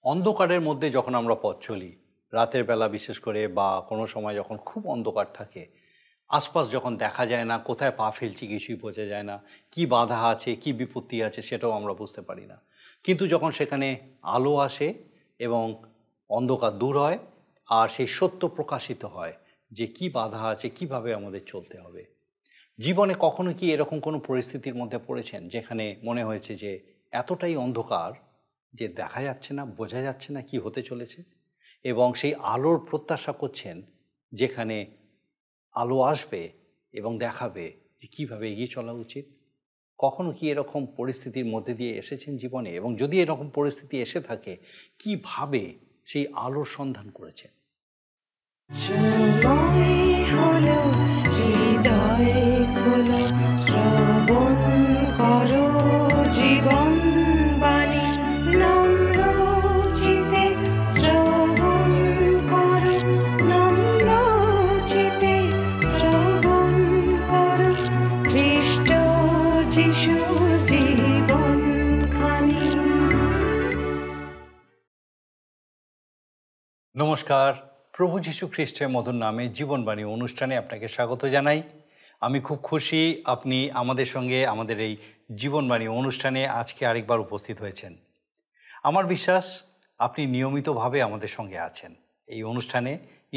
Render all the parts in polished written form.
অন্ধকারের মধ্যে যখন আমরা পথ চলি, রাতের বেলা বিশেষ করে বা কোনো সময় যখন খুব অন্ধকার থাকে, আশপাশ যখন দেখা যায় না, কোথায় পা ফেলছি কিছুই বোঝা যায় না, কি বাধা আছে, কি বিপত্তি আছে সেটাও আমরা বুঝতে পারি না। কিন্তু যখন সেখানে আলো আসে এবং অন্ধকার দূর হয় আর সেই সত্য প্রকাশিত হয় যে কি বাধা আছে, কিভাবে আমাদের চলতে হবে। জীবনে কখনো কি এরকম কোনো পরিস্থিতির মধ্যে পড়েছেন যেখানে মনে হয়েছে যে এতটাই অন্ধকার যে দেখা যাচ্ছে না, বোঝা যাচ্ছে না কি হতে চলেছে, এবং সেই আলোর প্রত্যাশা করছেন যেখানে আলো আসবে এবং দেখাবে যে কীভাবে এগিয়ে চলা উচিত? কখনো কি এরকম পরিস্থিতির মধ্যে দিয়ে এসেছেন জীবনে, এবং যদি এরকম পরিস্থিতি এসে থাকে কিভাবে সেই আলোর সন্ধান করেছেন? জীবন বাণী নম্র চিতে শ্রবণ করো, নম্র চিতে শ্রবণ করো খ্রিস্ট যিশুর জীবন খানি। নমস্কার, প্রভু যীশু খ্রিস্টের মধুর নামে জীবনবাণী অনুষ্ঠানে আপনাকে স্বাগত জানাই। আমি খুব খুশি আপনি আমাদের সঙ্গে আমাদের এই জীবনবাণী অনুষ্ঠানে আজকে আরেকবার উপস্থিত হয়েছেন। আমার বিশ্বাস আপনি নিয়মিতভাবে আমাদের সঙ্গে আছেন। এই অনুষ্ঠানে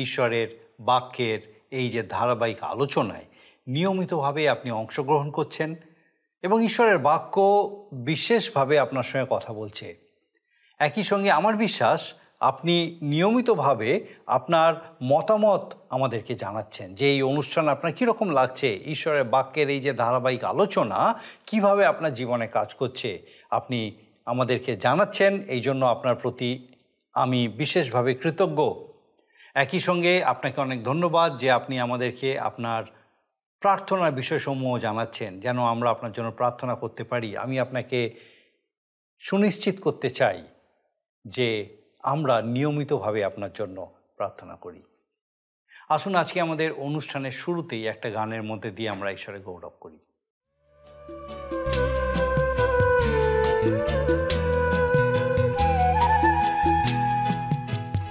ঈশ্বরের বাক্যের এই যে ধারাবাহিক আলোচনায় নিয়মিতভাবে আপনি অংশগ্রহণ করছেন এবং ঈশ্বরের বাক্য বিশেষভাবে আপনার সঙ্গে কথা বলছে। একই সঙ্গে আমার বিশ্বাস আপনি নিয়মিতভাবে আপনার মতামত আমাদেরকে জানাচ্ছেন যে এই অনুষ্ঠান আপনার কীরকম লাগছে, ঈশ্বরের বাক্যের এই যে ধারাবাহিক আলোচনা কিভাবে আপনার জীবনে কাজ করছে আপনি আমাদেরকে জানাচ্ছেন। এই জন্য আপনার প্রতি আমি বিশেষভাবে কৃতজ্ঞ। একই সঙ্গে আপনাকে অনেক ধন্যবাদ যে আপনি আমাদেরকে আপনার প্রার্থনার বিষয়সমূহ জানাচ্ছেন, যেন আমরা আপনার জন্য প্রার্থনা করতে পারি। আমি আপনাকে সুনিশ্চিত করতে চাই যে আমরা নিয়মিতভাবে আপনার জন্য প্রার্থনা করি। আসুন আজকে আমাদের অনুষ্ঠানের শুরুতেই একটা গানের মধ্যে দিয়ে আমরা ঈশ্বরের গৌরব করি।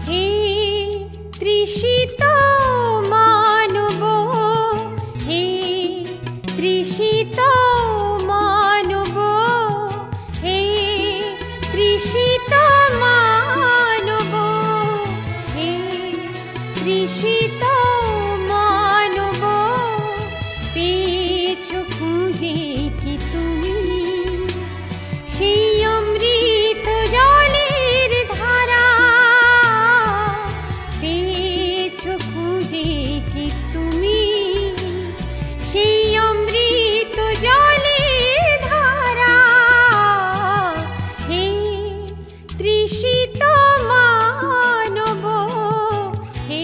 হে তৃষিত মানব, হে তৃষিত মানব, হে তৃষিত মানব, হে তৃষিত মানব, পেয়েছো খুঁজে কি তুমি সেই অমৃত জলের ধারা, পেয়েছো খুঁজে কি তুমি সেই অমৃত জলের ধারা, হে তৃষিত মানব, হে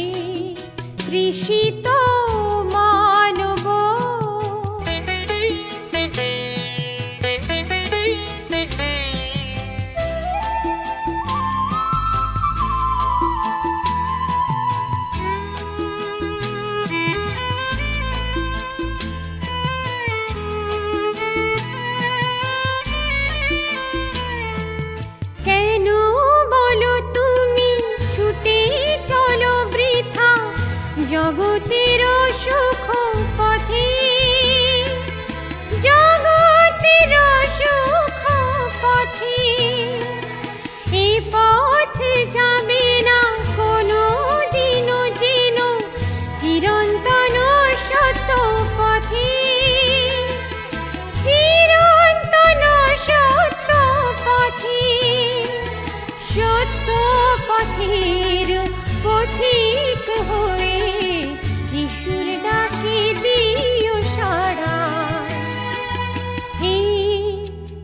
তৃষিত মানব। কেন বলো তুমি ছুটে চলো বৃথা জগতের সুখ পথে, জগতের সুখ পথে, এ পথ যাবে না কোনো দিনও যেন চিরন্তন সত্য পথে, চিরন্তন সত্য পথে, সত্য পথের পথিক হয়ে যিশুর ডাকে দিও সাড়া, হে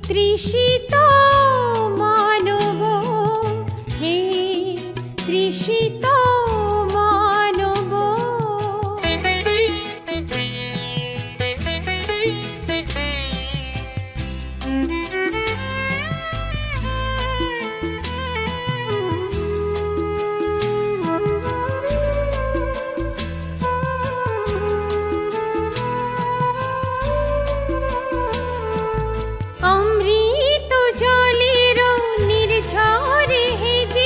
তৃষিত মানব, হে তৃষিত মানব। অমৃত জলের নির্ঝরে হেজে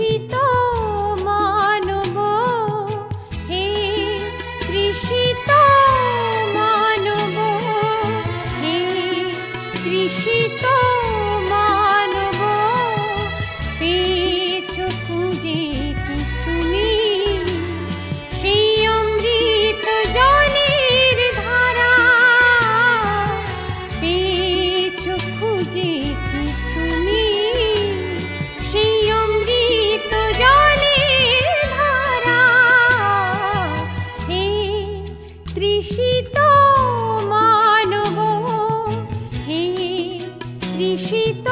তৃষিত মানব, হে তৃষিত মানব, হে তৃষিত মানব, পেয়েছো খুঁজে কি তুমি সেই অমৃত জলের ধারা, পেয়েছো খুঁজে কি তুমি সেই অমৃত জলের ধারা, হে তৃষিত মানব, হে তৃষিত।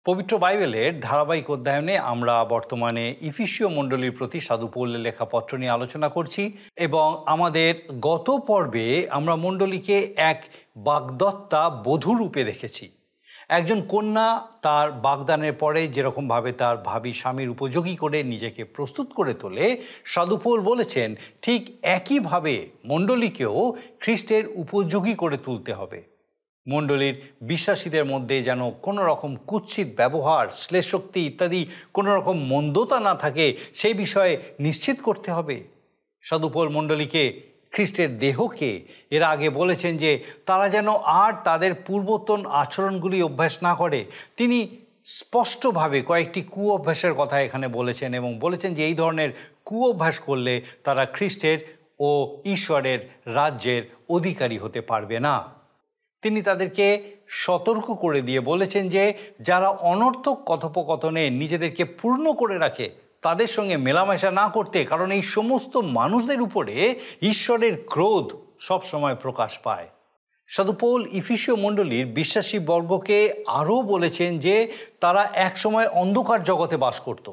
পবিত্র বাইবেলের ধারাবাহিক অধ্যয়নে আমরা বর্তমানে ইফিসীয় মণ্ডলীর প্রতি সাধু পৌলের লেখা পত্র নিয়ে আলোচনা করছি এবং আমাদের গত পর্বে আমরা মণ্ডলীকে এক বাগদত্তা বধূ রূপে দেখেছি। একজন কন্যা তার বাগদানের পরে যেরকমভাবে তার ভাবী স্বামীর উপযোগী করে নিজেকে প্রস্তুত করে তোলে, সাধু পৌল বলেছেন ঠিক একইভাবে মণ্ডলীকেও খ্রিস্টের উপযোগী করে তুলতে হবে। মণ্ডলীর বিশ্বাসীদের মধ্যে যেন কোনো রকম কুৎসিত ব্যবহার, শ্লেষোক্তি ইত্যাদি কোনো রকম মন্দতা না থাকে সেই বিষয়ে নিশ্চিত করতে হবে। সাধু পৌল মণ্ডলীকে খ্রিস্টের দেহকে এর আগে বলেছেন যে তারা যেন আর তাদের পূর্বতন আচরণগুলি অভ্যাস না করে। তিনি স্পষ্টভাবে কয়েকটি কুঅভ্যাসের কথা এখানে বলেছেন এবং বলেছেন যে এই ধরনের কুঅভ্যাস করলে তারা খ্রিস্টের ও ঈশ্বরের রাজ্যের অধিকারী হতে পারবে না। তিনি তাদেরকে সতর্ক করে দিয়ে বলেছেন যে যারা অনর্থক কথোপকথনে নিজেদেরকে পূর্ণ করে রাখে তাদের সঙ্গে মেলামেশা না করতে, কারণ এই সমস্ত মানুষদের উপরে ঈশ্বরের ক্রোধ সবসময় প্রকাশ পায়। সাধু পৌল ইফিসীয় মণ্ডলীর বিশ্বাসী বর্গকে আরও বলেছেন যে তারা একসময় অন্ধকার জগতে বাস করত।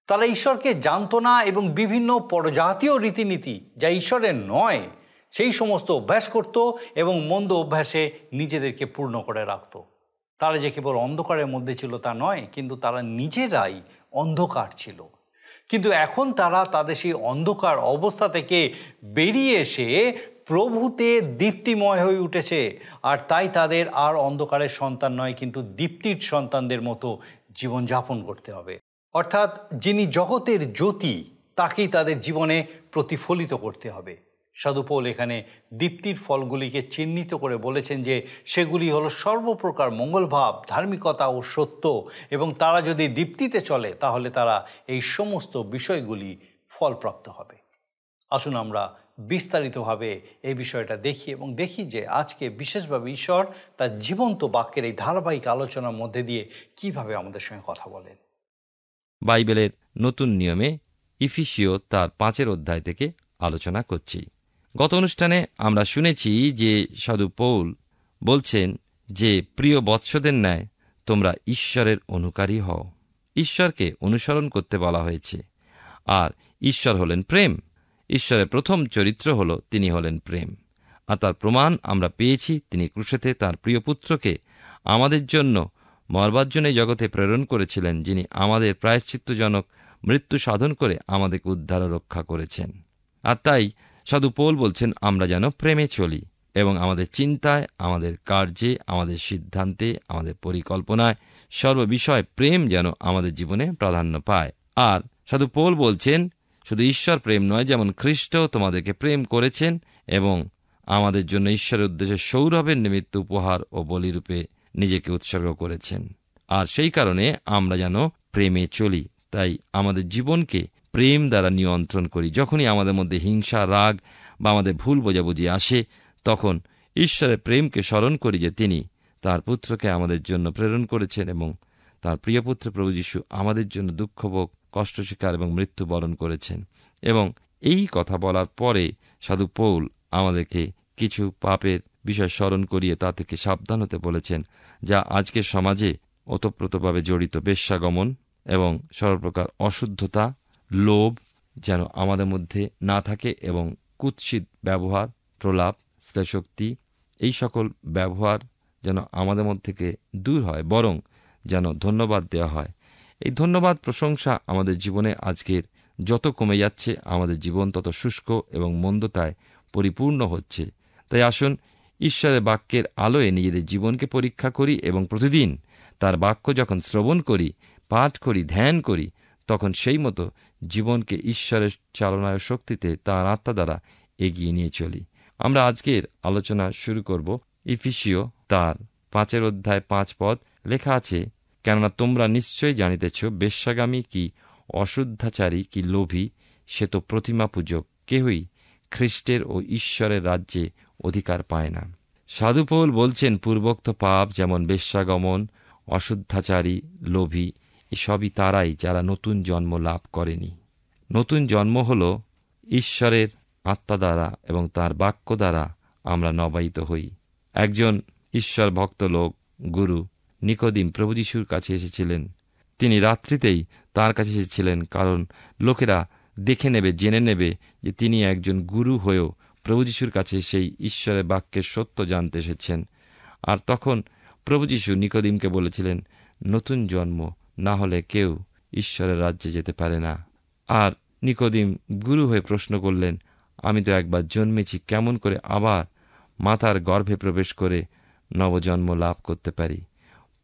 তারা ঈশ্বরকে জানত না এবং বিভিন্ন পরজাতীয় রীতিনীতি যা ঈশ্বরের নয় সেই সমস্ত অভ্যাস করত এবং মন্দ অভ্যাসে নিজেদেরকে পূর্ণ করে রাখত। তারা যে কেবল অন্ধকারের মধ্যে ছিল তা নয়, কিন্তু তারা নিজেরাই অন্ধকার ছিল। কিন্তু এখন তারা তাদের সেই অন্ধকার অবস্থা থেকে বেরিয়ে এসে প্রভুতে দীপ্তিময় হয়ে উঠেছে, আর তাই তাদের আর অন্ধকারের সন্তান নয় কিন্তু দীপ্তির সন্তানদের মতো জীবনযাপন করতে হবে। অর্থাৎ যিনি জগতের জ্যোতি তাকেই তাদের জীবনে প্রতিফলিত করতে হবে। সাধু পৌল এখানে দীপ্তির ফলগুলিকে চিহ্নিত করে বলেছেন যে সেগুলি হলো সর্বপ্রকার মঙ্গলভাব, ধার্মিকতা ও সত্য, এবং তারা যদি দীপ্তিতে চলে তাহলে তারা এই সমস্ত বিষয়গুলি ফলপ্রাপ্ত হবে। আসুন আমরা বিস্তারিতভাবে এই বিষয়টা দেখি এবং দেখি যে আজকে বিশেষভাবে ঈশ্বর তার জীবন্ত বাক্যের এই ধারাবাহিক আলোচনার মধ্যে দিয়ে কিভাবে আমাদের সঙ্গে কথা বলেন। বাইবেলের নতুন নিয়মে ইফিসীয় তার 5 অধ্যায় থেকে আলোচনা করছি। গত অনুষ্ঠানে আমরা শুনেছি যে সাধু পৌল বলছেন যে প্রিয় বৎসদের ন্যায় তোমরা ঈশ্বরের অনুকারী হও। ঈশ্বরকে অনুসরণ করতে বলা হয়েছে, আর ঈশ্বর হলেন প্রেম। ঈশ্বরের প্রথম চরিত্র হল তিনি হলেন প্রেম, আর তার প্রমাণ আমরা পেয়েছি তিনি ক্রুশেতে তার প্রিয় পুত্রকে আমাদের জন্য মরবার জন্য জগতে প্রেরণ করেছিলেন, যিনি আমাদের প্রায়শ্চিত্তজনক মৃত্যু সাধন করে আমাদেরকে উদ্ধার ও রক্ষা করেছেন। আর তাই সাধু পৌল বলছেন আমরা যেন প্রেমে চলি এবং আমাদের চিন্তায়, আমাদের কার্যে, আমাদের সিদ্ধান্তে, আমাদের পরিকল্পনায় সর্ববিষয় প্রেম যেন আমাদের জীবনে প্রাধান্য পায়। আর সাধু পৌল বলছেন শুধু ঈশ্বর প্রেম নয়, যেমন খ্রিস্ট তোমাদেরকে প্রেম করেছেন এবং আমাদের জন্য ঈশ্বরের উদ্দেশ্যে সৌরভের নিমিত্ত উপহার ও বলিরূপে নিজেকে উৎসর্গ করেছেন। আর সেই কারণে আমরা যেন প্রেমে চলি। তাই আমাদের জীবনকে প্রেম দ্বারা নিয়ন্ত্রণ করি। যখনই আমাদের মধ্যে হিংসা, রাগ বা আমাদের ভুল বোঝাবুঝি আসে, তখন ঈশ্বরের প্রেমকে স্মরণ করি যে তিনি তার পুত্রকে আমাদের জন্য প্রেরণ করেছেন এবং তার প্রিয় পুত্র প্রভু যীশু আমাদের জন্য দুঃখভোগ, কষ্ট স্বীকার এবং মৃত্যুবরণ করেছেন। এবং এই কথা বলার পরে সাধু পৌল আমাদেরকে কিছু পাপের বিষয় স্মরণ করিয়ে তা থেকে সাবধান হতে বলেছেন, যা আজকের সমাজে ওতপ্রোতভাবে জড়িত। বেশ্যাগমন এবং সর্বপ্রকার অশুদ্ধতা, লোভ যেন আমাদের মধ্যে না থাকে এবং কুৎসিত ব্যবহার, প্রলাপ, শ্লেষোক্তি এই সকল ব্যবহার যেন আমাদের মধ্যে থেকে দূর হয়, বরং যেন ধন্যবাদ দেওয়া হয়। এই ধন্যবাদ, প্রশংসা আমাদের জীবনে আজকের যত কমে যাচ্ছে, আমাদের জীবন তত শুষ্ক এবং মন্দতায় পরিপূর্ণ হচ্ছে। তাই আসুন ঈশ্বরের বাক্যের আলোয় নিজেদের জীবনকে পরীক্ষা করি এবং প্রতিদিন তার বাক্য যখন শ্রবণ করি, পাঠ করি, ধ্যান করি, তখন সেই মতো জীবনকে ঈশ্বরের চালনায় শক্তিতে তাঁর আত্মা দ্বারা এগিয়ে নিয়ে চলি। আমরা আজকের আলোচনা শুরু করব ইফিসীয় তার 5 অধ্যায় 5 পদ। লেখা আছে, কেননা তোমরা নিশ্চয় জানিতেছ, বেশ্যাগামী কি অশুদ্ধাচারী কি লোভী, সে তো প্রতিমা পূজক কেহই খ্রিস্টের ও ঈশ্বরের রাজ্যে অধিকার পায় না। সাধু পৌল বলছেন, পূর্বোক্ত পাপ যেমন বেশ্যাগমন, অশুদ্ধাচারী, লোভী, এসবই তারাই যারা নতুন জন্ম লাভ করেনি। নতুন জন্ম হল ঈশ্বরের আত্মা দ্বারা এবং তাঁর বাক্য দ্বারা আমরা নবায়িত হই। একজন ঈশ্বর ভক্ত লোক, গুরু নিকোদিম প্রভু যীশুর কাছে এসেছিলেন। তিনি রাত্রিতেই তাঁর কাছে এসেছিলেন, কারণ লোকেরা দেখে নেবে, জেনে নেবে যে তিনি একজন গুরু হয়েও প্রভু যীশুর কাছে সেই ঈশ্বরের বাক্যের সত্য জানতে এসেছেন। আর তখন প্রভু যীশু নিকোদিমকে বলেছিলেন, নতুন জন্ম না হলে কেউ ঈশ্বরের রাজ্যে যেতে পারে না। আর নিকোদিম গুরু হয়ে প্রশ্ন করলেন, আমি তো একবার জন্মেছি, কেমন করে আবার মাতার গর্ভে প্রবেশ করে নবজন্ম লাভ করতে পারি?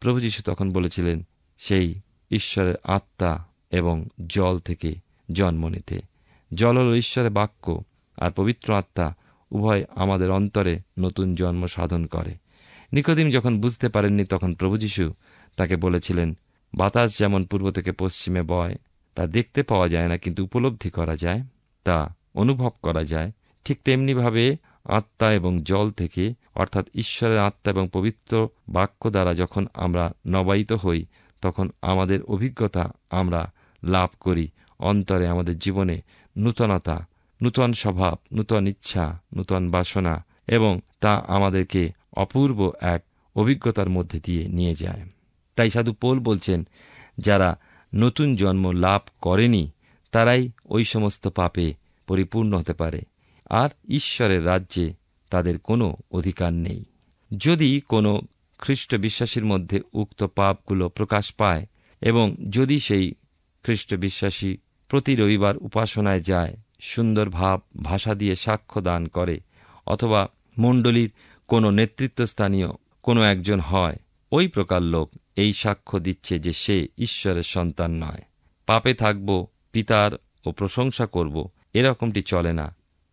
প্রভু যীশু তখন বলেছিলেন, সেই ঈশ্বরের আত্মা এবং জল থেকে জন্ম নিতে। জল হল ঈশ্বরের বাক্য, আর পবিত্র আত্মা উভয় আমাদের অন্তরে নতুন জন্ম সাধন করে। নিকোদিম যখন বুঝতে পারেননি, তখন প্রভু যীশু তাকে বলেছিলেন, বাতাস যেমন পূর্ব থেকে পশ্চিমে বয়, তা দেখতে পাওয়া যায় না, কিন্তু উপলব্ধি করা যায়, তা অনুভব করা যায়, ঠিক তেমনিভাবে আত্মা এবং জল থেকে, অর্থাৎ ঈশ্বরের আত্মা এবং পবিত্র বাক্য দ্বারা যখন আমরা নবায়িত হই, তখন আমাদের অভিজ্ঞতা আমরা লাভ করি। অন্তরে আমাদের জীবনে নূতনতা, নূতন স্বভাব, নূতন ইচ্ছা, নূতন বাসনা, এবং তা আমাদেরকে অপূর্ব এক অভিজ্ঞতার মধ্যে দিয়ে নিয়ে যায়। তাই সাধু পৌল বলছেন, যারা নতুন জন্ম লাভ করেনি তারাই ওই সমস্ত পাপে পরিপূর্ণ হতে পারে, আর ঈশ্বরের রাজ্যে তাদের কোনো অধিকার নেই। যদি কোনো খ্রিস্ট বিশ্বাসীর মধ্যে উক্ত পাপগুলো প্রকাশ পায়, এবং যদি সেই খ্রিস্ট বিশ্বাসী প্রতি রবিবার উপাসনায় যায়, সুন্দর ভাব ভাষা দিয়ে সাক্ষ্য দান করে, অথবা মণ্ডলীর কোনো নেতৃত্বস্থানীয় কোনো একজন হয়, ওই প্রকার লোক এই সাক্ষ্য দিচ্ছে যে সে ঈশ্বরের সন্তান নয়। পাপে থাকব, পিতার ও প্রশংসা করব, এরকমটি চলে না।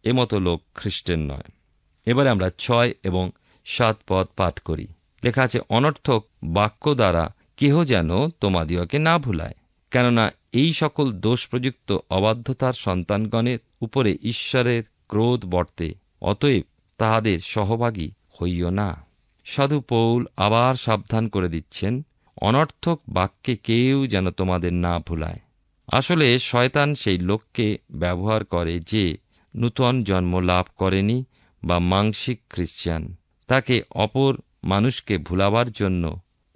এমতো লোক খ্রিস্টান নয়। এবারে আমরা 6 এবং 7 পদ পাঠ করি। লেখা আছে, অনর্থক বাক্য দ্বারা কেহ যেন তোমাদিওকে না ভুলায়, কেননা এই সকল দোষ প্রযুক্ত অবাধ্যতার সন্তানগণের উপরে ঈশ্বরের ক্রোধ বর্তে, অতএব তাহাদের সহভাগী হইও না। সাধু পৌল আবার সাবধান করে দিচ্ছেন, অনর্থক বাক্যে কেউ যেন তোমাদের না ভুলায়। আসলে শয়তান সেই লোককে ব্যবহার করে যে নূতন জন্ম লাভ করেনি বা মাংসিক খ্রিস্টান। তাকে অপর মানুষকে ভুলাবার জন্য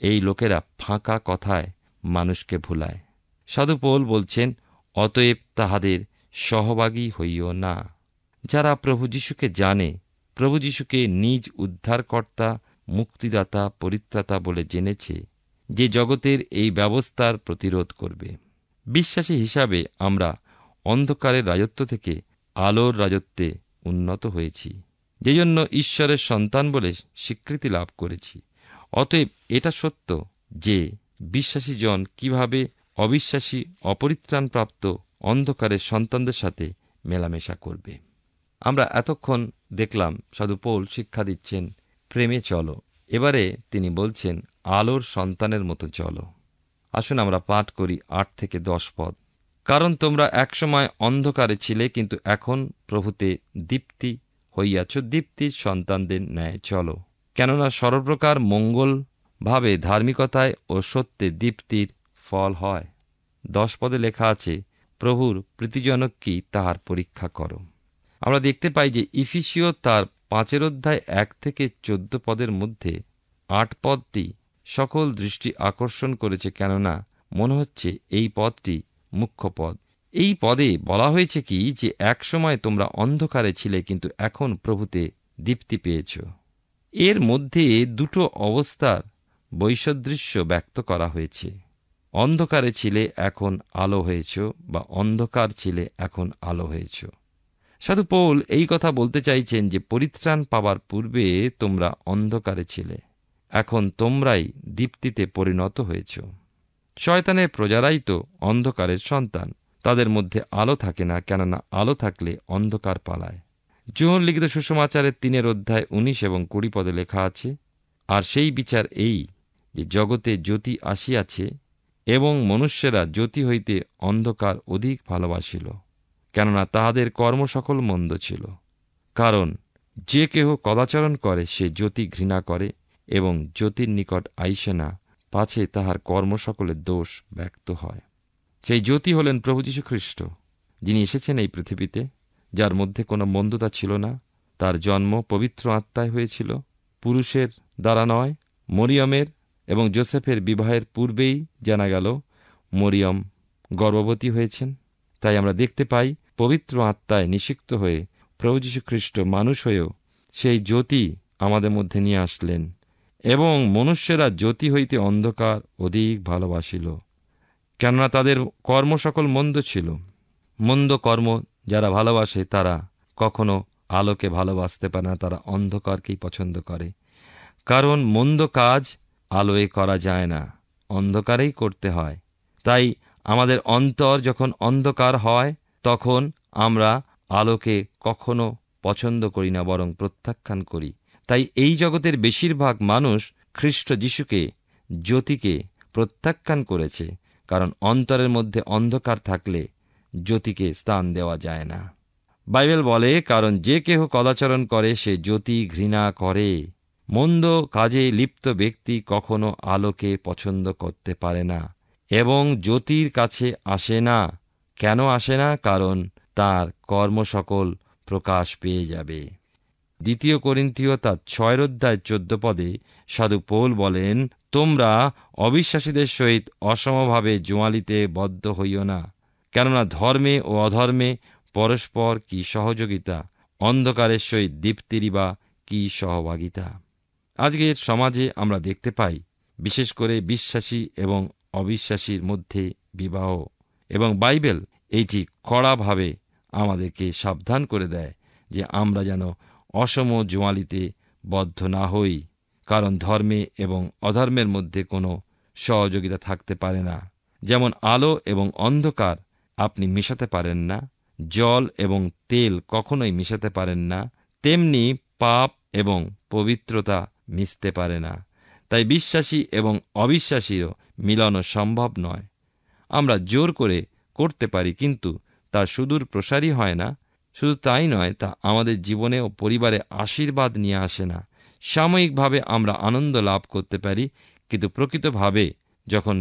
এই লোকেরা ফাঁকা কথায় মানুষকে ভুলায়। সাধু পৌল বলছেন, অতএব তাহাদের সহভাগী হইও না। যারা প্রভু যীশুকে জানে, প্রভু যীশুকে নিজ উদ্ধারকর্তা, মুক্তিদাতা, পরিত্রাতা বলে জেনেছে, যে জগতের এই ব্যবস্থার প্রতিরোধ করবে। বিশ্বাসী হিসাবে আমরা অন্ধকারের রাজত্ব থেকে আলোর রাজত্বে উন্নত হয়েছি, যে জন্য ঈশ্বরের সন্তান বলে স্বীকৃতি লাভ করেছি। অতএব এটা সত্য যে বিশ্বাসী জন কিভাবে অবিশ্বাসী, অপরিত্রাণপ্রাপ্ত অন্ধকারের সন্তানদের সাথে মেলামেশা করবে। আমরা এতক্ষণ দেখলাম সাধু পৌল শিক্ষা দিচ্ছেন, প্রেমে চলো। এবারে তিনি বলছেন, আলোর সন্তানের মতো চলো। আসুন আমরা পাঠ করি 8 থেকে 10 পদ। কারণ তোমরা একসময় অন্ধকারে ছিলে, কিন্তু এখন প্রভুতে দীপ্তি হইয়াছ, দীপ্তির সন্তানদের ন্যায় চলো। কেননা সর্বপ্রকার মঙ্গল ভাবে ধার্মিকতায় ও সত্যে দীপ্তির ফল হয়। 10 পদে লেখা আছে, প্রভুর প্রীতিজনক কি তাহার পরীক্ষা করো। আমরা দেখতে পাই যে ইফিসীয় তার 5 অধ্যায় 1 থেকে 14 পদের মধ্যে 8 পদটি সকল দৃষ্টি আকর্ষণ করেছে, কেননা মনে হচ্ছে এই পদটি মুখ্য পদ। এই পদে বলা হয়েছে কি যে এক সময় তোমরা অন্ধকারে ছিলে, কিন্তু এখন প্রভুতে দীপ্তি পেয়েছ। এর মধ্যে দুটো অবস্থার বৈসাদৃশ্য ব্যক্ত করা হয়েছে। অন্ধকারে ছিলে, এখন আলো হয়েছ, বা অন্ধকার ছিলে, এখন আলো হয়েছ। সাধু পৌল এই কথা বলতে চাইছেন যে পরিত্রাণ পাবার পূর্বে তোমরা অন্ধকারে ছিলে, এখন তোমরাই দীপ্তিতে পরিণত হয়েছ। শয়তানের প্রজারাই তো অন্ধকারের সন্তান, তাদের মধ্যে আলো থাকে না, কেননা আলো থাকলে অন্ধকার পালায়। যোহন লিখিত সুসমাচারের 3 অধ্যায় 19 এবং 20 পদে লেখা আছে, আর সেই বিচার এই যে জগতে জ্যোতি আসিয়াছে, এবং মনুষ্যেরা জ্যোতি হইতে অন্ধকার অধিক ভালোবাসিল, কেননা তাহাদের কর্ম সকল মন্দ ছিল। কারণ যে কেহ কদাচরণ করে সে জ্যোতি ঘৃণা করে, এবং জ্যোতির নিকট আইসে না, পাছে তাহার কর্ম সকলের দোষ ব্যক্ত হয়। সেই জ্যোতি হলেন প্রভু যীশু খ্রিস্ট, যিনি এসেছেন এই পৃথিবীতে, যার মধ্যে কোনো মন্দতা ছিল না। তার জন্ম পবিত্র আত্মায় হয়েছিল, পুরুষের দ্বারা নয়। মরিয়মের এবং যোসেফের বিবাহের পূর্বেই জানা গেল মরিয়ম গর্ভবতী হয়েছেন। তাই আমরা দেখতে পাই পবিত্র আত্মায় নিষিক্ত হয়ে প্রভু যীশু খ্রিস্ট মানুষ হয়েও সেই জ্যোতি আমাদের মধ্যে নিয়ে আসলেন, এবং মনুষ্যেরা জ্যোতি হইতে অন্ধকার অধিক ভালোবাসিল, কেননা তাদের কর্ম সকল মন্দ ছিল। মন্দ কর্ম যারা ভালোবাসে তারা কখনো আলোকে ভালোবাসতে পারে না, তারা অন্ধকারকেই পছন্দ করে। কারণ মন্দ কাজ আলোয় করা যায় না, অন্ধকারেই করতে হয়। তাই আমাদের অন্তর যখন অন্ধকার হয় তখন আমরা আলোকে কখনো পছন্দ করি না, বরং প্রত্যাখ্যান করি। তাই এই জগতের বেশিরভাগ মানুষ খ্রিস্ট যিশুকে, জ্যোতিকে প্রত্যাখ্যান করেছে, কারণ অন্তরের মধ্যে অন্ধকার থাকলে জ্যোতিকে স্থান দেওয়া যায় না। বাইবেল বলে, কারণ যে কেহ কদাচরণ করে সে জ্যোতি ঘৃণা করে। মন্দ কাজে লিপ্ত ব্যক্তি কখনো আলোকে পছন্দ করতে পারে না এবং জ্যোতির কাছে আসে না। কেন আসে না? কারণ তার কর্ম সকল প্রকাশ পেয়ে যাবে। 2 করিন্থীয় তার 6 অধ্যায় 14 পদে সাধু পৌল বলেন, তোমরা অবিশ্বাসীদের সহিত অসমভাবে জোয়ালিতে বদ্ধ হইও না, কেননা ধর্মে ও অধর্মে পরস্পর কি সহযোগিতা, অন্ধকারের সহিত দীপ্তিরই বা কি সহভাগিতা। আজকের সমাজে আমরা দেখতে পাই, বিশেষ করে বিশ্বাসী এবং অবিশ্বাসীর মধ্যে বিবাহ, এবং বাইবেল এইটি কড়াভাবে আমাদেরকে সাবধান করে দেয় যে আমরা যেন অসম জোয়ালিতে বদ্ধ না হই, কারণ ধর্মে এবং অধর্মের মধ্যে কোনো সহযোগিতা থাকতে পারে না। যেমন আলো এবং অন্ধকার আপনি মেশাতে পারেন না, জল এবং তেল কখনোই মেশাতে পারেন না, তেমনি পাপ এবং পবিত্রতা মিশতে পারে না। তাই বিশ্বাসী এবং অবিশ্বাসীরও মিলনও সম্ভব নয়। আমরা জোর করে করতে পারি, কিন্তু তা সুদূর প্রসারী হয় না। শুধু তাই নয়, তা আমাদের জীবনে ও পরিবারে আশীর্বাদ নিয়ে আসে না। সাময়িকভাবে আমরা আনন্দ লাভ করতে পারি, কিন্তু প্রকৃতভাবে যখন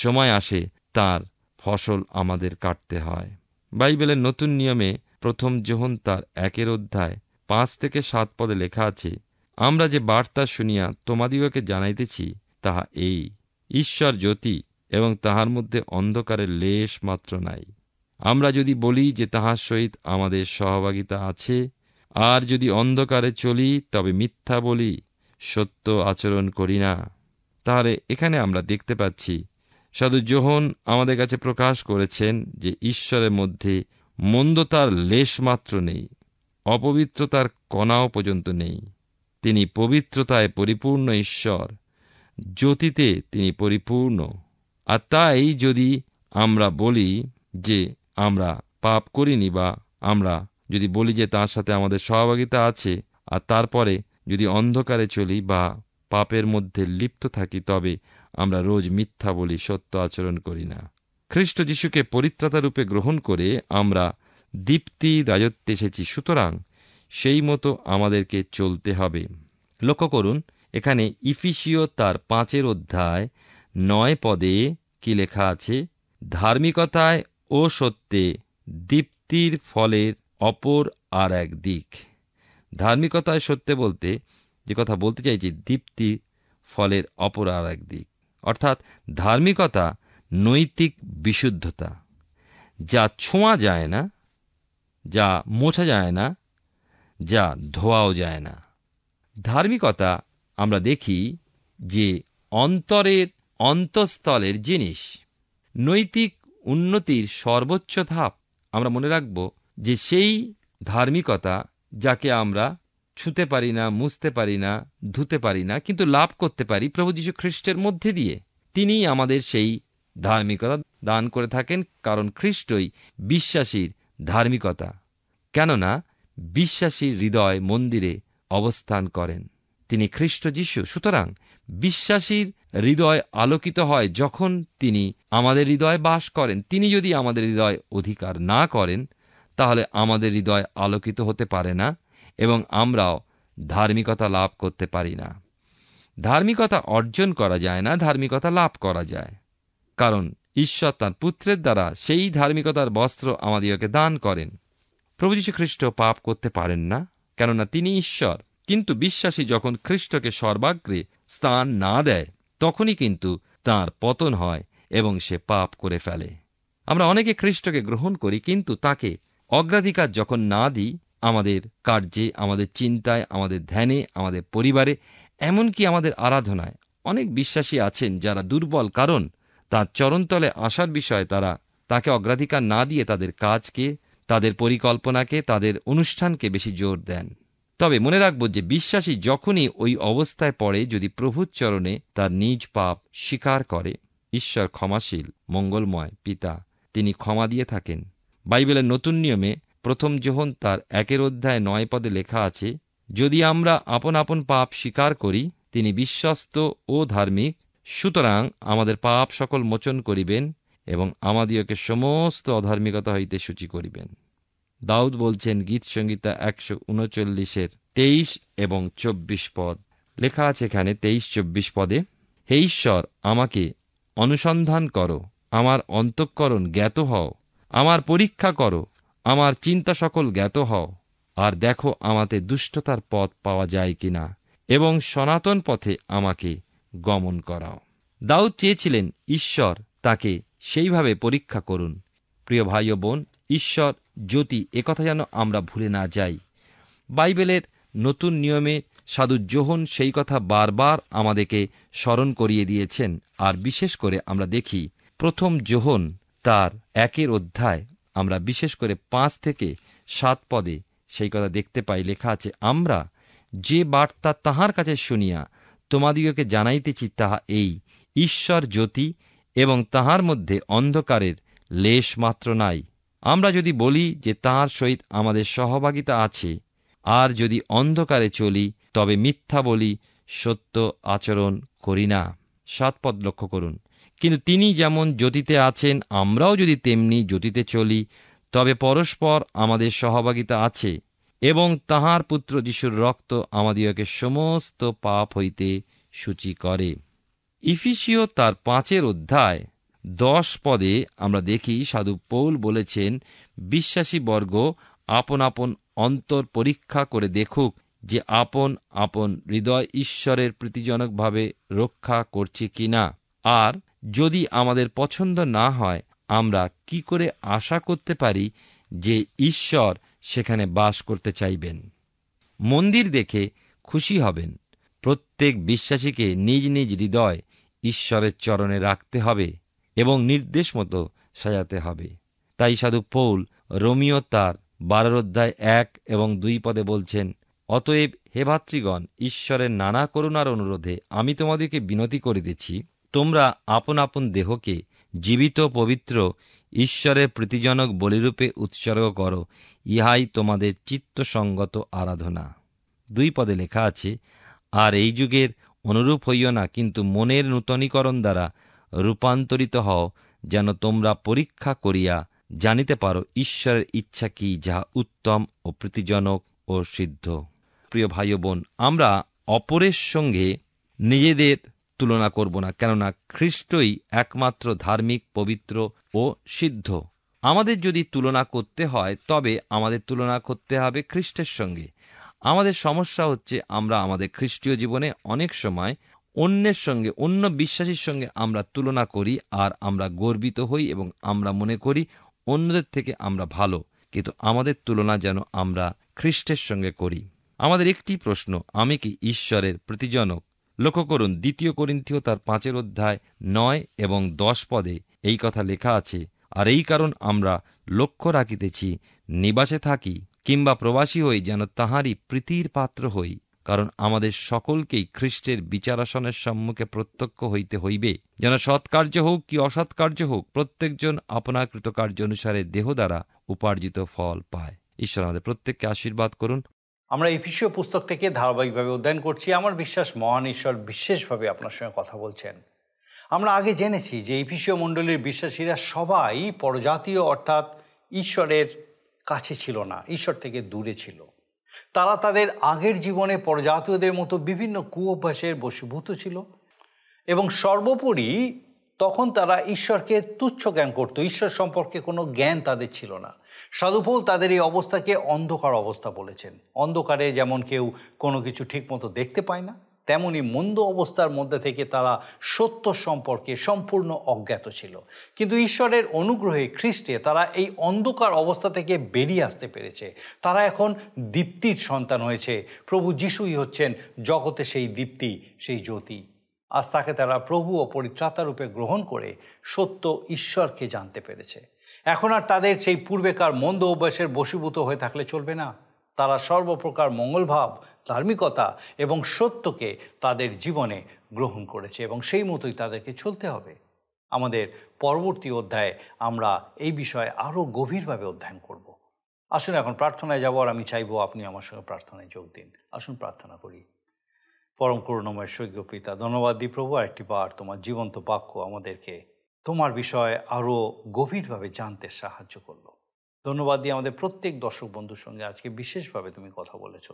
সময় আসে তার ফসল আমাদের কাটতে হয়। বাইবেলের নতুন নিয়মে 1 যোহন তার 1 অধ্যায় 5 থেকে 7 পদে লেখা আছে, আমরা যে বার্তা শুনিয়া তোমাদিগকে জানাইতেছি তাহা এই, ঈশ্বর জ্যোতি এবং তাহার মধ্যে অন্ধকারের লেশ মাত্র নাই। আমরা যদি বলি যে তাহার সহিত আমাদের সহভাগিতা আছে, আর যদি অন্ধকারে চলি তবে মিথ্যা বলি, সত্য আচরণ করি না। তাহলে এখানে আমরা দেখতে পাচ্ছি সাধু যোহন আমাদের কাছে প্রকাশ করেছেন যে ঈশ্বরের মধ্যে মন্দতার লেশ মাত্র নেই, অপবিত্রতার কণাও পর্যন্ত নেই। তিনি পবিত্রতায় পরিপূর্ণ ঈশ্বর, জ্যোতিতে তিনি পরিপূর্ণ। আর তাই যদি আমরা বলি যে আমরা পাপ করিনি, বা আমরা যদি বলি যে তার সাথে আমাদের সহভাগিতা আছে, আর তারপরে যদি অন্ধকারে চলি বা পাপের মধ্যে লিপ্ত থাকি, তবে আমরা রোজ মিথ্যা বলি, সত্য আচরণ করি না। খ্রিস্ট যিশুকে পরিত্রাতা রূপে গ্রহণ করে আমরা দীপ্তি রাজত্বে এসেছি, সুতরাং সেই মতো আমাদেরকে চলতে হবে। লক্ষ্য করুন, এখানে ইফিসীয় তার 5 অধ্যায় 9 পদে কি লেখা আছে, ধার্মিকতায় ও সত্যে দীপ্তির ফলের অপর আর এক দিক। ধার্মিকতায় সত্যে বলতে যে কথা বলতে চাইছি, দীপ্তি ফলের অপর আর এক দিক, অর্থাৎ ধার্মিকতা নৈতিক বিশুদ্ধতা, যা ছোঁয়া যায় না, যা মোছা যায় না, যা ধোয়াও যায় না। ধার্মিকতা আমরা দেখি যে অন্তরের অন্তঃস্থলের জিনিস, নৈতিক উন্নতির সর্বোচ্চ ধাপ। আমরা মনে রাখব যে সেই ধার্মিকতা যাকে আমরা ছুঁতে পারি না, মুছতে পারি না, ধুতে পারি না, কিন্তু লাভ করতে পারি প্রভু যীশু খ্রিস্টের মধ্যে দিয়ে। তিনিই আমাদের সেই ধার্মিকতা দান করে থাকেন, কারণ খ্রিস্টই বিশ্বাসীর ধার্মিকতা। কেননা বিশ্বাসীর হৃদয় মন্দিরে অবস্থান করেন, তিনি খ্রিস্ট যিশু। সুতরাং বিশ্বাসীর হৃদয় আলোকিত হয় যখন তিনি আমাদের হৃদয়ে বাস করেন। তিনি যদি আমাদের হৃদয় অধিকার না করেন, তাহলে আমাদের হৃদয় আলোকিত হতে পারে না এবং আমরাও ধার্মিকতা লাভ করতে পারি না। ধার্মিকতা অর্জন করা যায় না, ধার্মিকতা লাভ করা যায়, কারণ ঈশ্বর তাঁর পুত্রের দ্বারা সেই ধার্মিকতার বস্ত্র আমাদিগকে দান করেন। প্রভু যীশু খ্রিস্ট পাপ করতে পারেন না, কেননা তিনি ঈশ্বর। কিন্তু বিশ্বাসী যখন খ্রিস্টকে সর্বাগ্রে স্থান না দেয়, তখনই কিন্তু তাঁর পতন হয় এবং সে পাপ করে ফেলে। আমরা অনেকে খ্রিস্টকে গ্রহণ করি, কিন্তু তাকে অগ্রাধিকার যখন না দিই, আমাদের কার্যে, আমাদের চিন্তায়, আমাদের ধ্যানে, আমাদের পরিবারে, এমনকি আমাদের আরাধনায় অনেক বিশ্বাসী আছেন যারা দুর্বল, কারণ তাঁর চরণতলে আসার বিষয়ে তারা তাকে অগ্রাধিকার না দিয়ে তাদের কাজকে, তাদের পরিকল্পনাকে, তাদের অনুষ্ঠানকে বেশি জোর দেন। তবে মনে রাখব যে বিশ্বাসী যখনই ওই অবস্থায় পড়ে, যদি প্রভুর চরণে তার নিজ পাপ স্বীকার করে, ঈশ্বর ক্ষমাশীল, মঙ্গলময় পিতা, তিনি ক্ষমা দিয়ে থাকেন। বাইবেলের নতুন নিয়মে 1 যোহন তার 1:9 লেখা আছে, যদি আমরা আপন আপন পাপ স্বীকার করি, তিনি বিশ্বস্ত ও ধার্মিক, সুতরাং আমাদের পাপ সকল মোচন করিবেন এবং আমাদিওকে সমস্ত অধার্মিকতা হইতে সূচি করিবেন। দাউদ বলছেন গীত সংহিতা 139 23 এবং 24 পদ। লেখা আছে এখানে 23-24 পদে, হে ঈশ্বর, আমাকে অনুসন্ধান করো, আমার অন্তঃকরণ জ্ঞাত হও, আমার পরীক্ষা করো, আমার চিন্তা সকল জ্ঞাত হও, আর দেখো আমাতে দুষ্টতার পথ পাওয়া যায় কিনা, এবং সনাতন পথে আমাকে গমন করাও। দাউদ চেয়েছিলেন ঈশ্বর তাকে সেইভাবে পরীক্ষা করুন। প্রিয় ভাই ও বোন, ঈশ্বর জ্যোতি, একথা যেন আমরা ভুলে না যাই। বাইবেলের নতুন নিয়মে সাধু যোহন সেই কথা বারবার আমাদেরকে স্মরণ করিয়ে দিয়েছেন। আর বিশেষ করে আমরা দেখি 1 যোহন তার 1 অধ্যায়, আমরা বিশেষ করে 5 থেকে 7 পদে সেই কথা দেখতে পাই। লেখা আছে, আমরা যে বার্তা তাহার কাছে শুনিয়া তোমাদিগকে জানাইতেছি, তাহা এই, ঈশ্বর জ্যোতি এবং তাহার মধ্যে অন্ধকারের লেশ মাত্র নাই। আমরা যদি বলি যে তাঁর সহিত আমাদের সহভাগিতা আছে, আর যদি অন্ধকারে চলি, তবে মিথ্যা বলি, সত্য আচরণ করি না। 7 পদ লক্ষ্য করুন। কিন্তু তিনি যেমন জ্যোতিতে আছেন, আমরাও যদি তেমনি জ্যোতিতে চলি, তবে পরস্পর আমাদের সহভাগিতা আছে, এবং তাহার পুত্র যিশুর রক্ত আমাদিগকে সমস্ত পাপ হইতে সূচি করে। ইফিসীয় তার 5 অধ্যায় 10 পদে আমরা দেখি সাধু পৌল বলেছেন, বিশ্বাসী বর্গ আপন আপন অন্তর পরীক্ষা করে দেখুক যে আপন আপন হৃদয় ঈশ্বরের প্রীতিজনকভাবে রক্ষা করছে কিনা, আর যদি আমাদের পছন্দ না হয়, আমরা কি করে আশা করতে পারি যে ঈশ্বর সেখানে বাস করতে চাইবেন। মন্দির দেখে খুশি হবেন। প্রত্যেক বিশ্বাসীকে নিজ নিজ হৃদয় ঈশ্বরের চরণে রাখতে হবে এবং নির্দেশ মতো সাজাতে হবে। তাই সাধু পৌল রোমীয় তার 12 অধ্যায় 1 এবং 2 পদে বলছেন, অতএব হে ভাতৃগণ, ঈশ্বরের নানা করুণার অনুরোধে আমি তোমাদেরকে বিনতি করিতেছি, তোমরা আপন আপন দেহকে জীবিত, পবিত্র, ঈশ্বরের প্রীতিজনক বলিরূপে উৎসর্গ করো, ইহাই তোমাদের চিত্তসঙ্গত আরাধনা। 2 পদে লেখা আছে, আর এই যুগের অনুরূপ হইও না, কিন্তু মনের নূতনীকরণ দ্বারা রূপান্তরিত হও, যেন তোমরা পরীক্ষা করিয়া জানিতে পারো ঈশ্বরের ইচ্ছা কি, যাহা উত্তম ও প্রীতিজনক ও সিদ্ধ। প্রিয় ভাই ও বোন, আমরা অপরের সঙ্গে নিজেদের তুলনা করব না, কেননা খ্রিস্টই একমাত্র ধার্মিক, পবিত্র ও সিদ্ধ। আমাদের যদি তুলনা করতে হয়, তবে আমাদের তুলনা করতে হবে খ্রিস্টের সঙ্গে। আমাদের সমস্যা হচ্ছে, আমরা আমাদের খ্রিস্টীয় জীবনে অনেক সময় অন্যের সঙ্গে, অন্য বিশ্বাসীর সঙ্গে আমরা তুলনা করি, আর আমরা গর্বিত হই এবং আমরা মনে করি অন্যদের থেকে আমরা ভালো, কিন্তু আমাদের তুলনা যেন আমরা খ্রিস্টের সঙ্গে করি। আমাদের একটি প্রশ্ন, আমি কি ঈশ্বরের প্রীতিজনক? লক্ষ্য করুন 2 করিন্থীয় তার 5 অধ্যায় 9 এবং 10 পদে এই কথা লেখা আছে, আর এই কারণ আমরা লক্ষ্য রাখিতেছি, নিবাসে থাকি কিংবা প্রবাসী হই, যেন তাহারই প্রীতির পাত্র হই, কারণ আমাদের সকলকেই খ্রিস্টের বিচারাসনের সম্মুখে প্রত্যক্ষ হইতে হইবে, যেন সৎকার্য হোক কি অসৎকার্য হোক, প্রত্যেকজন আপনার কৃতকার্য অনুসারে দেহ দ্বারা উপার্জিত ফল পায়। ঈশ্বর আমাদের প্রত্যেককে আশীর্বাদ করুন। আমরা এফেসীয় পুস্তক থেকে ধারাবাহিকভাবে অধ্যয়ন করছি। আমার বিশ্বাস মহান ঈশ্বর বিশেষভাবে আপনার সঙ্গে কথা বলছেন। আমরা আগে জেনেছি যে এফেসীয় মণ্ডলীর বিশ্বাসীরা সবাই পরজাতীয় অর্থাৎ ঈশ্বরের কাছে ছিল না, ঈশ্বর থেকে দূরে ছিল। তারা তাদের আগের জীবনে পরজাতীয়দের মতো বিভিন্ন কুঅভ্যাসের বশীভূত ছিল এবং সর্বোপরি তখন তারা ঈশ্বরকে তুচ্ছ জ্ঞান করত। ঈশ্বর সম্পর্কে কোনো জ্ঞান তাদের ছিল না। সাধু পৌল তাদের এই অবস্থাকে অন্ধকার অবস্থা বলেছেন। অন্ধকারে যেমন কেউ কোনো কিছু ঠিকমতো দেখতে পায় না, তেমনি মন্দ অবস্থার মধ্যে থেকে তারা সত্য সম্পর্কে সম্পূর্ণ অজ্ঞাত ছিল। কিন্তু ঈশ্বরের অনুগ্রহে খ্রিস্টে তারা এই অন্ধকার অবস্থা থেকে বেরিয়ে আসতে পেরেছে। তারা এখন দীপ্তির সন্তান হয়েছে। প্রভু যিশুই হচ্ছেন জগতে সেই দীপ্তি, সেই জ্যোতি। আজ তাকে তারা প্রভু ও পরিত্রাতা রূপে গ্রহণ করে সত্য ঈশ্বরকে জানতে পেরেছে। এখন আর তাদের সেই পূর্বেকার মন্দ অভ্যাসের বশীভূত হয়ে থাকলে চলবে না। তারা সর্বপ্রকার মঙ্গলভাব, ধার্মিকতা এবং সত্যকে তাদের জীবনে গ্রহণ করেছে এবং সেই মতোই তাদেরকে চলতে হবে। আমাদের পরবর্তী অধ্যায়ে আমরা এই বিষয়ে আরও গভীরভাবে অধ্যয়ন করব। আসুন এখন প্রার্থনায় যাব, আর আমি চাইব আপনি আমার সঙ্গে প্রার্থনায় যোগ দিন। আসুন প্রার্থনা করি। পরম করুণাময় স্বর্গীয় পিতা, ধন্যবাদ দিই প্রভু আরেকটি বার তোমার জীবন্ত বাক্য আমাদেরকে তোমার বিষয়ে আরও গভীরভাবে জানতে সাহায্য করলো। ধন্যবাদ দিয়ে আমাদের প্রত্যেক দর্শক বন্ধুর সঙ্গে আজকে বিশেষভাবে তুমি কথা বলেছ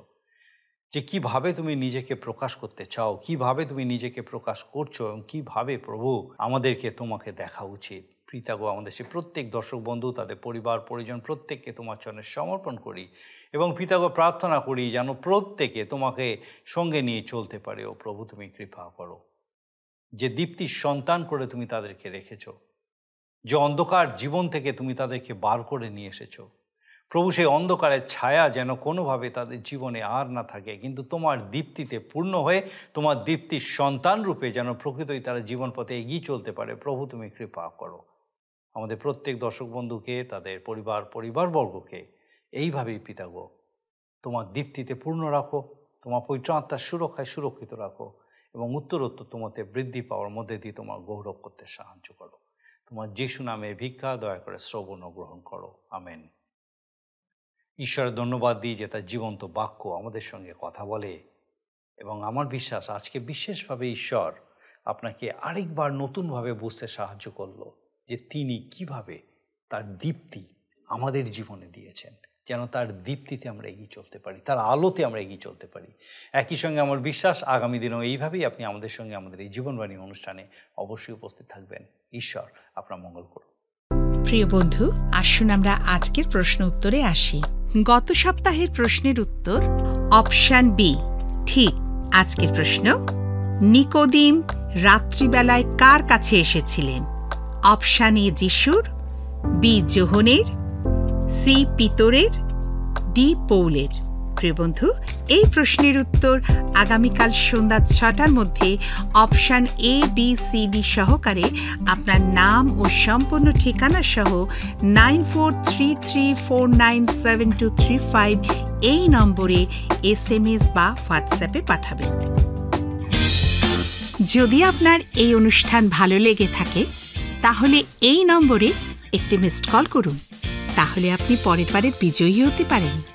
যে কিভাবে তুমি নিজেকে প্রকাশ করতে চাও, কিভাবে তুমি নিজেকে প্রকাশ করছো এবং কিভাবে প্রভু আমাদেরকে তোমাকে দেখা উচিত। পিতাগো, আমাদের সে প্রত্যেক দর্শক বন্ধু, তাদের পরিবার পরিজন প্রত্যেককে তোমার চরণে সমর্পণ করি এবং পিতাগো প্রার্থনা করি যেন প্রত্যেকে তোমাকে সঙ্গে নিয়ে চলতে পারে। ও প্রভু, তুমি কৃপা করো। যে দীপ্তির সন্তান করে তুমি তাদেরকে রেখেছ, যে অন্ধকার জীবন থেকে তুমি তাদেরকে বার করে নিয়ে এসেছো প্রভু, সেই অন্ধকারের ছায়া যেন কোনোভাবে তাদের জীবনে আর না থাকে, কিন্তু তোমার দীপ্তিতে পূর্ণ হয়ে তোমার দীপ্তির সন্তান রূপে যেন প্রকৃতই তারা জীবন পথে এগিয়ে চলতে পারে। প্রভু, তুমি কৃপা করো। আমাদের প্রত্যেক দর্শক বন্ধুকে, তাদের পরিবারবর্গকে এইভাবেই পিতাগো তোমার দীপ্তিতে পূর্ণ রাখো, তোমার পবিত্র আত্মার সুরক্ষায় সুরক্ষিত রাখো এবং উত্তরোত্তর তোমাতে বৃদ্ধি পাওয়ার মধ্যে দিয়ে তোমার গৌরব করতে সাহায্য করো। তোমার যিশু নামে ভিক্ষা দয়া করে শ্রবণ ও গ্রহণ করো। আমেন। ঈশ্বরের ধন্যবাদ দিই যে তার জীবন্ত বাক্য আমাদের সঙ্গে কথা বলে এবং আমার বিশ্বাস আজকে বিশেষভাবে ঈশ্বর আপনাকে আরেকবার নতুনভাবে বুঝতে সাহায্য করলো যে তিনি কিভাবে তার দীপ্তি আমাদের জীবনে দিয়েছেন, যেন তার দীপ্তিতে আমরা এগিয়ে চলতে পারি, তার আলোতে আমরা এগিয়ে চলতে পারি। একই সঙ্গে আমার বিশ্বাস আগামী দিনেও এইভাবেই আপনি আমাদের সঙ্গে আমাদের এই জীবনবাণী অনুষ্ঠানে অবশ্যই উপস্থিত থাকবেন। ঈশ্বর আপনার মঙ্গল করুন। প্রিয় বন্ধু, আসুন আমরা আজকের প্রশ্ন উত্তরে আসি। গত সপ্তাহের প্রশ্নের উত্তর অপশন বি ঠিক। আজকের প্রশ্ন, নিকোদিম রাত্রিবেলায় কার কাছে এসেছিলেন? অপশন এ যিশুর, বি যোহনের, সি পিতরের, ডি পৌলের। প্রিয় বন্ধু, এই প্রশ্নের উত্তর আগামীকাল সন্ধ্যা 6টার মধ্যে option A B C D সহকারে আপনার নাম ও সম্পূর্ণ ঠিকানা সহ 9433497235 এই নম্বরে SMS বা হোয়াটসঅ্যাপে পাঠাবেন। যদি আপনার এই অনুষ্ঠান ভালো লেগে থাকে তাহলে এই নম্বরে একটি মিসড কল করুন, তাহলে আপনি পরের বারের বিজয়ী হতে পারেন।